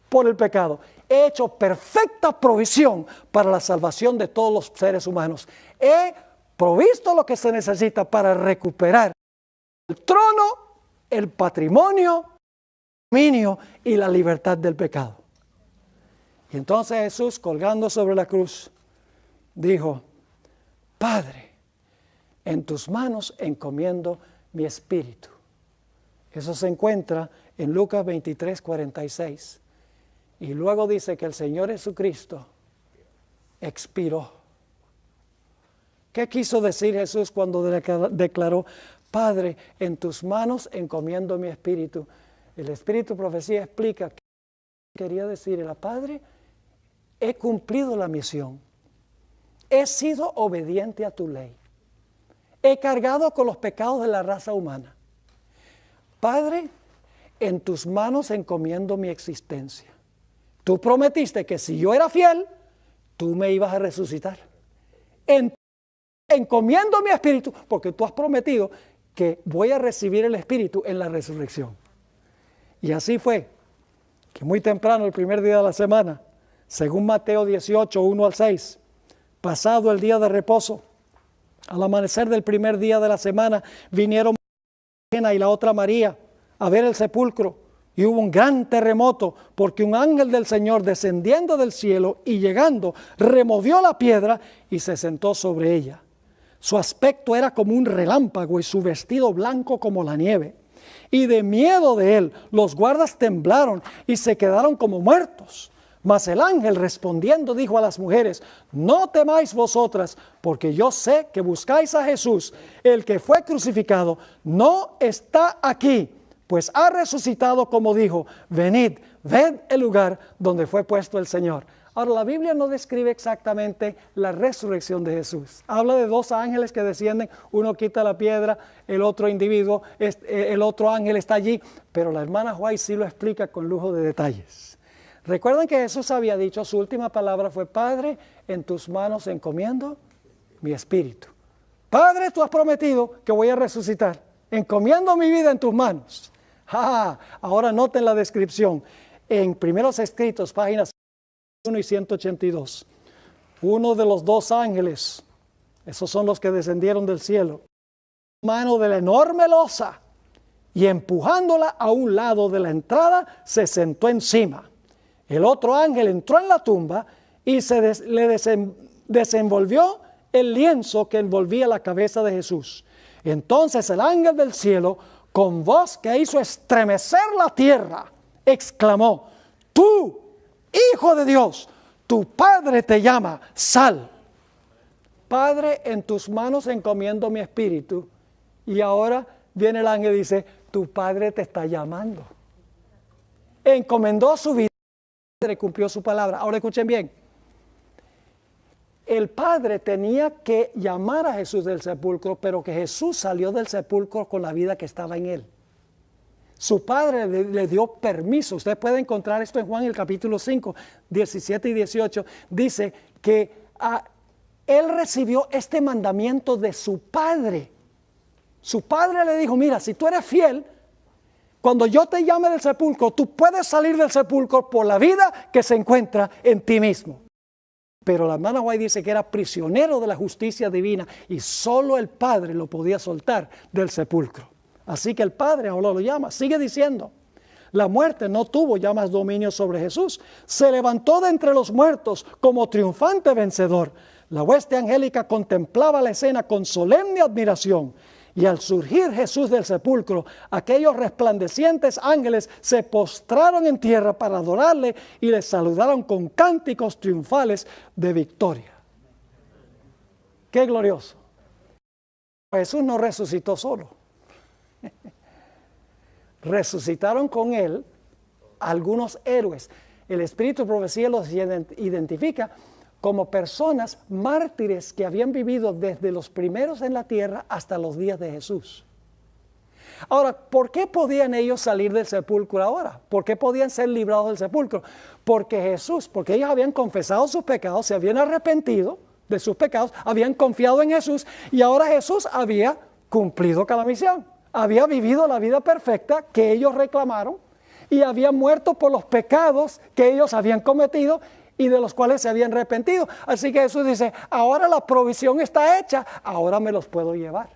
por el pecado. He hecho perfecta provisión para la salvación de todos los seres humanos. He provisto lo que se necesita para recuperar el trono, el patrimonio, el dominio y la libertad del pecado. Y entonces Jesús, colgando sobre la cruz, dijo, Padre, en tus manos encomiendo mi espíritu. Eso se encuentra en Lucas 23, 46. Y luego dice que el Señor Jesucristo expiró. ¿Qué quiso decir Jesús cuando declaró, Padre, en tus manos encomiendo mi espíritu? El Espíritu Profecía explica que quería decir, Padre, he cumplido la misión. He sido obediente a tu ley. He cargado con los pecados de la raza humana. Padre, en tus manos encomiendo mi existencia. Tú prometiste que si yo era fiel, tú me ibas a resucitar. Encomiendo mi espíritu, porque tú has prometido que voy a recibir el espíritu en la resurrección. Y así fue, que muy temprano, el primer día de la semana, según Mateo 18, 1 al 6, pasado el día de reposo, al amanecer del primer día de la semana, vinieron María y la otra María a ver el sepulcro, y hubo un gran terremoto, porque un ángel del Señor, descendiendo del cielo y llegando, removió la piedra y se sentó sobre ella. Su aspecto era como un relámpago y su vestido blanco como la nieve. Y de miedo de él, los guardas temblaron y se quedaron como muertos. Mas el ángel respondiendo dijo a las mujeres, no temáis vosotras, porque yo sé que buscáis a Jesús, el que fue crucificado, no está aquí, pues ha resucitado como dijo, venid, ved el lugar donde fue puesto el Señor. Ahora, la Biblia no describe exactamente la resurrección de Jesús. Habla de 2 ángeles que descienden, uno quita la piedra, el otro individuo, el otro ángel está allí, pero la hermana White sí lo explica con lujo de detalles. Recuerden que Jesús había dicho, su última palabra fue, Padre, en tus manos encomiendo mi espíritu. Padre, tú has prometido que voy a resucitar. Encomiendo mi vida en tus manos. Ahora noten la descripción. En Primeros Escritos, páginas 1 y 182. Uno de los 2 ángeles, esos son los que descendieron del cielo, mano de la enorme losa, y empujándola a un lado de la entrada, se sentó encima. El otro ángel entró en la tumba y le desenvolvió el lienzo que envolvía la cabeza de Jesús. Entonces el ángel del cielo, con voz que hizo estremecer la tierra, exclamó, tú, Hijo de Dios, tu Padre te llama, sal. Padre, en tus manos encomiendo mi espíritu. Y ahora viene el ángel y dice, tu Padre te está llamando. Encomendó su vida y cumplió su palabra. Ahora escuchen bien. el Padre tenía que llamar a Jesús del sepulcro, pero que Jesús salió del sepulcro con la vida que estaba en él. Su Padre le dio permiso. Usted puede encontrar esto en Juan el capítulo 5, 17 y 18. Dice que él recibió este mandamiento de su Padre. Su Padre le dijo, mira, si tú eres fiel, cuando yo te llame del sepulcro, tú puedes salir del sepulcro por la vida que se encuentra en ti mismo. Pero la hermana White dice que era prisionero de la justicia divina y solo el Padre lo podía soltar del sepulcro. Así que el Padre ahora lo llama. Sigue diciendo, la muerte no tuvo ya más dominio sobre Jesús. Se levantó de entre los muertos como triunfante vencedor. La hueste angélica contemplaba la escena con solemne admiración. Y al surgir Jesús del sepulcro, aquellos resplandecientes ángeles se postraron en tierra para adorarle y le saludaron con cánticos triunfales de victoria. ¡Qué glorioso! Jesús no resucitó solo. Resucitaron con él algunos héroes. El Espíritu de Profecía los identifica como personas mártires que habían vivido desde los primeros en la tierra hasta los días de Jesús. Ahora, ¿por qué podían ellos salir del sepulcro ahora? ¿Por qué podían ser librados del sepulcro? Porque ellos habían confesado sus pecados, se habían arrepentido de sus pecados, habían confiado en Jesús y ahora Jesús había cumplido cada misión. Había vivido la vida perfecta que ellos reclamaron y había muerto por los pecados que ellos habían cometido y de los cuales se habían arrepentido. Así que Jesús dice, ahora la provisión está hecha, ahora me los puedo llevar.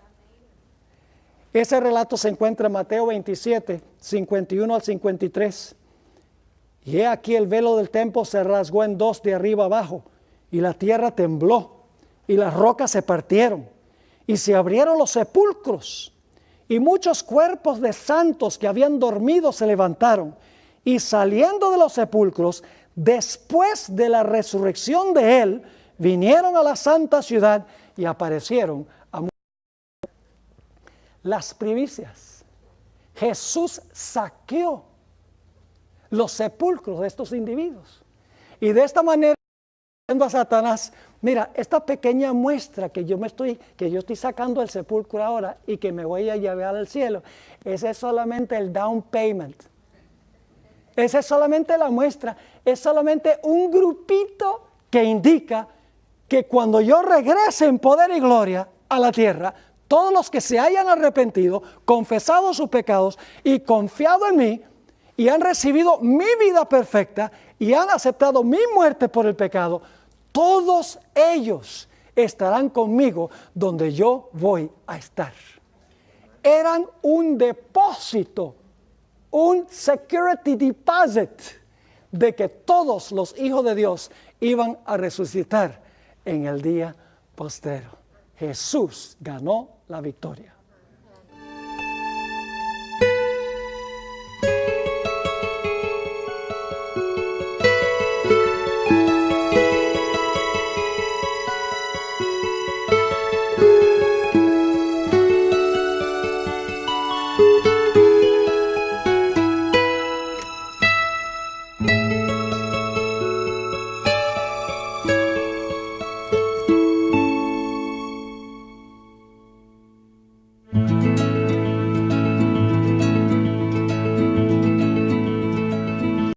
Ese relato se encuentra en Mateo 27, 51 al 53. Y he aquí el velo del templo se rasgó en dos de arriba abajo, y la tierra tembló, y las rocas se partieron, y se abrieron los sepulcros, y muchos cuerpos de santos que habían dormido se levantaron, y saliendo de los sepulcros, después de la resurrección de él, vinieron a la santa ciudad y aparecieron a muchos. Las primicias. Jesús saqueó los sepulcros de estos individuos. Y de esta manera, diciendo a Satanás, mira, esta pequeña muestra que yo estoy sacando del sepulcro ahora y que me voy a llevar al cielo, ese es solamente el down payment. Esa es solamente la muestra, es solamente un grupito que indica que cuando yo regrese en poder y gloria a la tierra, todos los que se hayan arrepentido, confesado sus pecados y confiado en mí y han recibido mi vida perfecta y han aceptado mi muerte por el pecado, todos ellos estarán conmigo donde yo voy a estar. Eran un depósito, un security deposit de que todos los hijos de Dios iban a resucitar en el día postero. Jesús ganó la victoria.